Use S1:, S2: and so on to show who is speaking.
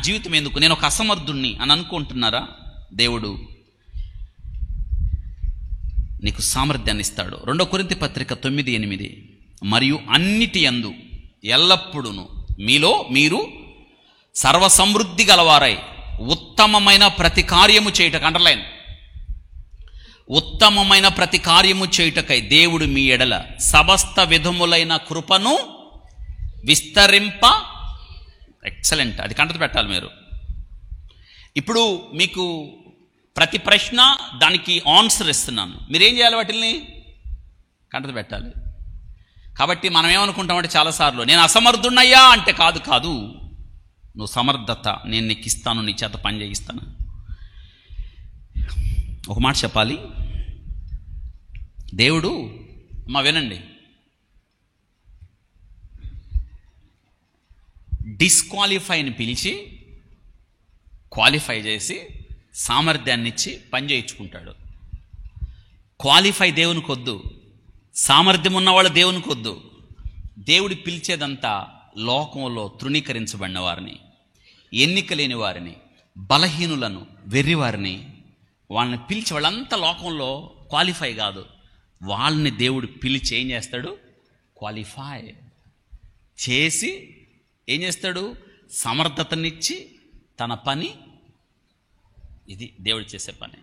S1: జీవితం ఎందుకు, నేను ఒక అసమర్థుణ్ణి అని అనుకుంటున్నారా? దేవుడు నీకు సామర్థ్యాన్ని ఇస్తాడు. 2 కొరింథీ పత్రిక 9:8, మరియు అన్నిటి యందు ఎల్లప్పుడూను మీలో మీరు సర్వసమృద్ధి గలవారై ఉత్తమమైన ప్రతి కార్యము చేయుటకు, అండర్లైన్, ఉత్తమమైన ప్రతి కార్యము చేయుటకై దేవుడు మీ ఎడల సమస్త విధములైన కృపను విస్తరింప. ఎక్సలెంట్, అది కంటత పెట్టాలి మీరు. ఇప్పుడు మీకు ప్రతి ప్రశ్న దానికి ఆన్సర్ ఇస్తున్నాను, మీరేం చేయాలి? వాటిని కంటత పెట్టాలి. కాబట్టి మనం ఏమనుకుంటామంటే చాలాసార్లు, నేను అసమర్థున్నయ్యా అంటే, కాదు కాదు, నువ్వు సమర్థత నేను నీకు ఇస్తాను, నీ చేత పని చేయిస్తాను. ఒక మాట చెప్పాలి, దేవుడు, అమ్మా వినండి, డిస్క్వాలిఫైని పిలిచి క్వాలిఫై చేసి సామర్థ్యాన్ని ఇచ్చి పని చేయించుకుంటాడు. క్వాలిఫై దేవునికి వద్దు, సామర్థ్యం ఉన్నవాళ్ళు దేవునికి వద్దు. దేవుడు పిలిచేదంతా లోకంలో తృణీకరించబడిన వారిని, ఎన్నిక లేని వారిని, బలహీనులను, వెర్రివారిని, వాళ్ళని పిలిచి, వాళ్ళంతా లోకంలో క్వాలిఫై కాదు, వాళ్ళని దేవుడు పిలిచి ఏం చేస్తాడు? క్వాలిఫై చేసి ఏం చేస్తాడు? సమర్థతనిచ్చి తన పని, ఇది దేవుడు చేసే పని.